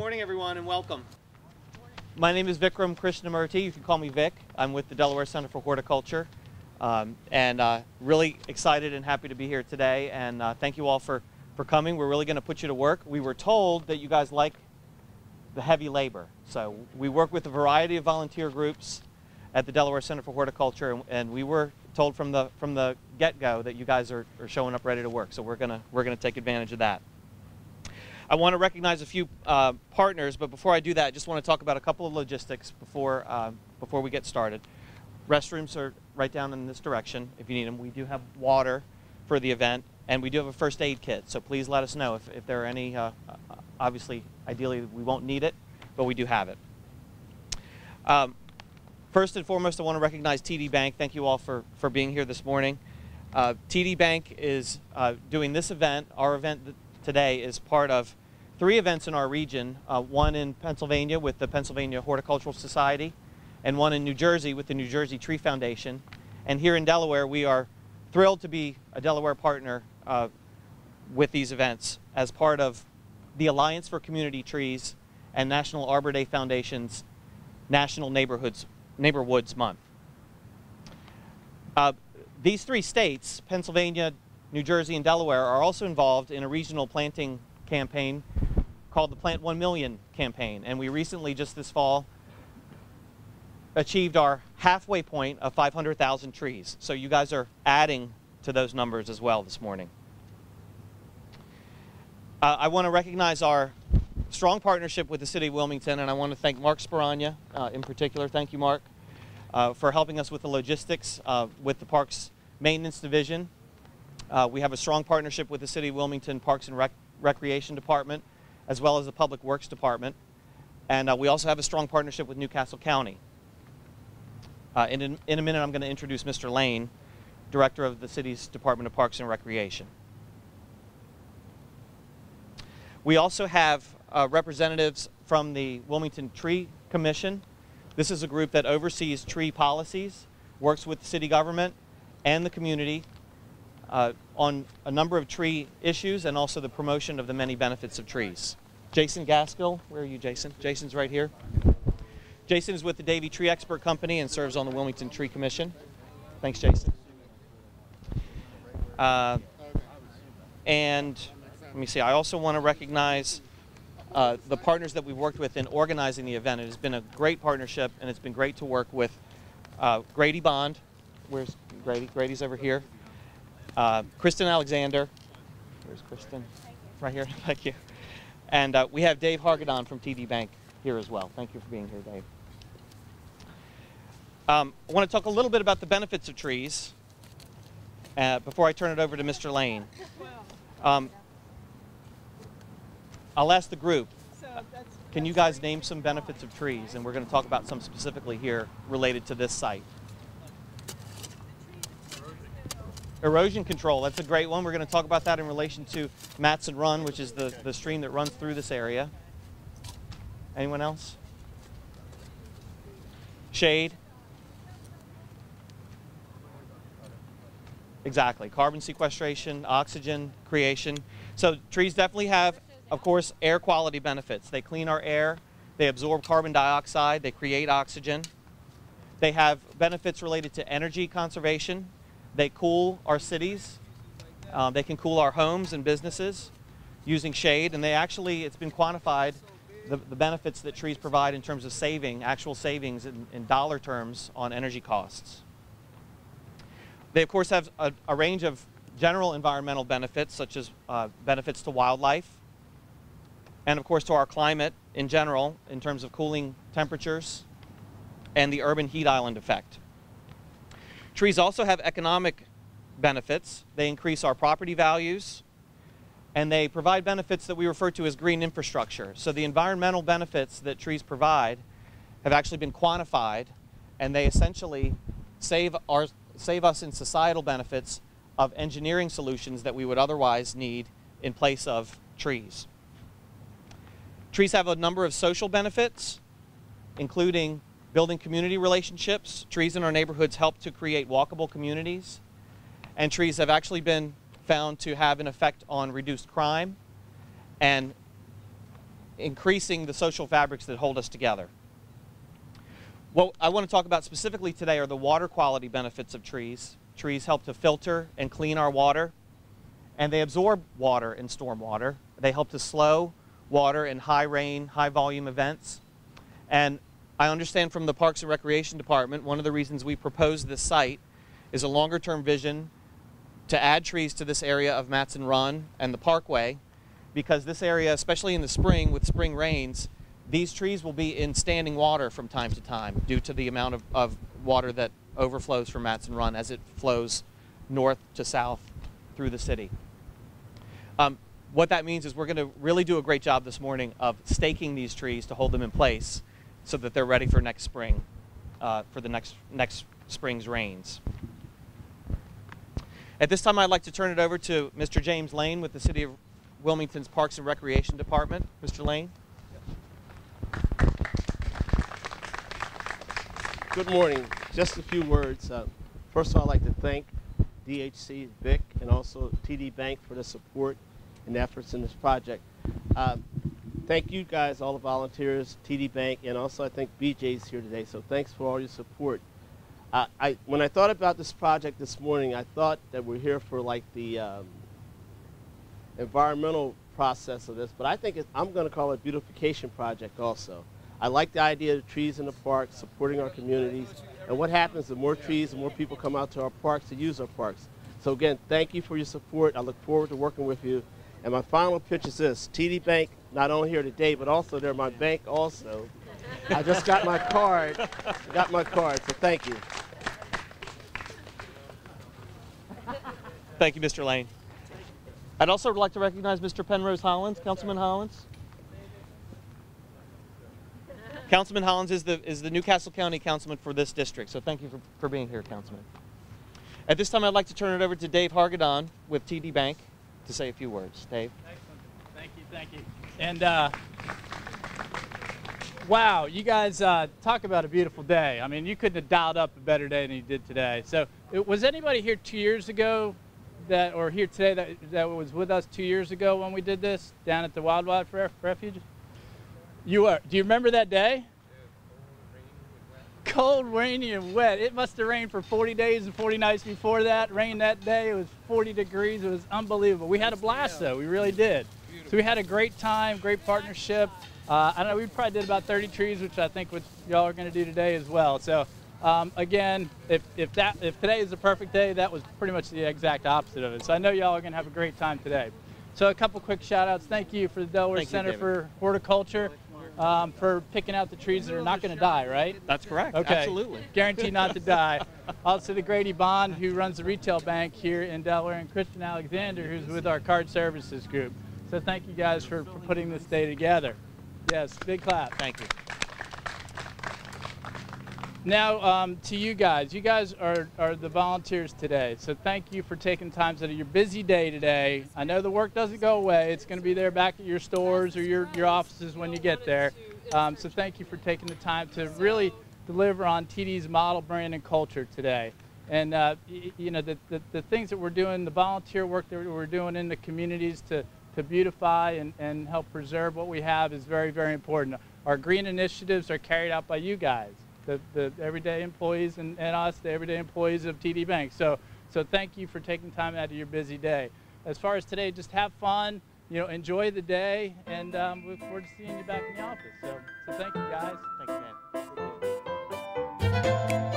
morning, everyone, and welcome. My name is Vikram Krishnamurti. You can call me Vic. I'm with the Delaware Center for Horticulture, and really excited and happy to be here today. And thank you all for coming. We're really going to put you to work. We were told that you guys like the heavy labor, so we work with a variety of volunteer groups at the Delaware Center for Horticulture, and we were told from the get-go that you guys are showing up ready to work. So we're gonna take advantage of that. I want to recognize a few partners, but before I do that, I just want to talk about a couple of logistics before we get started. Restrooms are right down in this direction if you need them. We do have water for the event, and we do have a first aid kit, so please let us know if there are any, obviously, ideally we won't need it, but we do have it. First and foremost, I want to recognize TD Bank. Thank you all for being here this morning. TD Bank is doing this event. Our event today is part of 3 events in our region, one in Pennsylvania with the Pennsylvania Horticultural Society, and one in New Jersey with the New Jersey Tree Foundation. And here in Delaware, we are thrilled to be a Delaware partner with these events as part of the Alliance for Community Trees and National Arbor Day Foundation's National Neighborwoods Month. These 3 states, Pennsylvania, New Jersey, and Delaware, are also involved in a regional planting campaign called the Plant 1 Million campaign. And we recently, just this fall, achieved our halfway point of 500,000 trees. So you guys are adding to those numbers as well this morning. I want to recognize our strong partnership with the City of Wilmington, and I want to thank Mark Speragna in particular. Thank you, Mark, for helping us with the logistics with the Parks Maintenance Division. We have a strong partnership with the City of Wilmington Parks and Recreation Department, as well as the Public Works Department. And we also have a strong partnership with Newcastle County. In a minute, I'm going to introduce Mr. Lane, Director of the city's Department of Parks and Recreation. We also have representatives from the Wilmington Tree Commission. This is a group that oversees tree policies, works with the city government and the community on a number of tree issues and also the promotion of the many benefits of trees. Jason Gaskill, where are you, Jason? Jason's right here. Jason is with the Davey Tree Expert Company and serves on the Wilmington Tree Commission. Thanks, Jason. And let me see, I also want to recognize the partners that we've worked with in organizing the event. It has been a great partnership, and it's been great to work with Grady Bond. Where's Grady? Grady's over here. Kristen Alexander. Where's Kristen? Right here. Thank you. And we have Dave Hargadon from TD Bank here as well. Thank you for being here, Dave. I want to talk a little bit about the benefits of trees before I turn it over to Mr. Lane. I'll ask the group, can you guys name some benefits of trees? And we're going to talk about some specifically here related to this site. Erosion control, that's a great one. We're going to talk about that in relation to Matson Run, which is the stream that runs through this area. Anyone else? Shade. Exactly. Carbon sequestration, oxygen creation. So trees definitely have, of course, air quality benefits. They clean our air, they absorb carbon dioxide, they create oxygen. They have benefits related to energy conservation. They cool our cities. They can cool our homes and businesses using shade, and they actually, it's been quantified, the benefits that trees provide in terms of actual savings in dollar terms on energy costs. They, of course, have a range of general environmental benefits, such as benefits to wildlife, and, of course, to our climate in general, in terms of cooling temperatures and the urban heat island effect. Trees also have economic benefits. They increase our property values, and they provide benefits that we refer to as green infrastructure. So the environmental benefits that trees provide have actually been quantified, and they essentially save us in societal benefits of engineering solutions that we would otherwise need in place of trees. Trees have a number of social benefits, including building community relationships. Trees in our neighborhoods help to create walkable communities, and trees have actually been found to have an effect on reduced crime and increasing the social fabrics that hold us together. What I want to talk about specifically today are the water quality benefits of trees. Trees help to filter and clean our water, and they absorb water and storm water. They help to slow water in high rain, high volume events. And I understand from the Parks and Recreation Department, one of the reasons we proposed this site is a longer term vision to add trees to this area of Matson Run and the Parkway, because this area, especially in the spring with spring rains, these trees will be in standing water from time to time due to the amount of water that overflows from Matson Run as it flows north to south through the city. What that means is we're going to really do a great job this morning of staking these trees to hold them in place so that they're ready for next spring, for the next spring's rains. At this time, I'd like to turn it over to Mr. James Lane with the City of Wilmington's Parks and Recreation Department. Mr. Lane. Good morning. Just a few words. First of all, I'd like to thank DHC, Vic, and also TD Bank for the support and efforts in this project. Thank you guys, all the volunteers, TD Bank, and also I think BJ's here today, so thanks for all your support. When I thought about this project this morning, I thought that we're here for like the environmental process of this, but I think I'm going to call it a beautification project also. I like the idea of trees in the park, supporting our communities, and what happens, the more trees, the more people come out to our parks to use our parks. So again, thank you for your support. I look forward to working with you. And my final pitch is this: TD Bank, not only here today, but also they're my bank also. I just got my card, so thank you. Thank you, Mr. Lane. I'd also like to recognize Mr. Penrose Hollins, Councilman Hollins. Councilman Hollins is the Newcastle County Councilman for this district, so thank you for being here, Councilman. At this time, I'd like to turn it over to Dave Hargadon with TD Bank to say a few words. Dave. Excellent. Thank you. And wow, you guys talk about a beautiful day. I mean, you couldn't have dialed up a better day than you did today. So, was anybody here 2 years ago or here today that was with us 2 years ago when we did this down at the Wildlife Refuge? You were. Do you remember that day? Cold, rainy, and wet. It must have rained for 40 days and 40 nights before that. Rained that day. It was 40 degrees. It was unbelievable. We had a blast, though. We really did. So we had a great time, great partnership. I don't know, we probably did about 30 trees, which I think what y'all are going to do today as well. So again, if today is the perfect day, that was pretty much the exact opposite of it. So I know y'all are going to have a great time today. So a couple quick shout outs. Thank you for the Delaware Center for Horticulture. For picking out the trees that are not going to die, right? That's correct. Okay. Absolutely. Guaranteed not to die. Also to Grady Bond, who runs the retail bank here in Delaware, and Christian Alexander, who's with our card services group. So thank you guys for putting this day together. Yes, big clap. Thank you. Now to you guys. You guys are the volunteers today. So thank you for taking time out of your busy day today. I know the work doesn't go away. It's going to be there back at your stores or your offices when you get there. So thank you for taking the time to really deliver on TD's model brand and culture today. And you know, the things that we're doing, the volunteer work that we're doing in the communities to beautify and help preserve what we have is very, very important. Our green initiatives are carried out by you guys, the everyday employees and us, the everyday employees of TD Bank. So thank you for taking time out of your busy day. As far as today, just have fun, you know, enjoy the day, and we look forward to seeing you back in the office. So thank you guys. Thank you, man.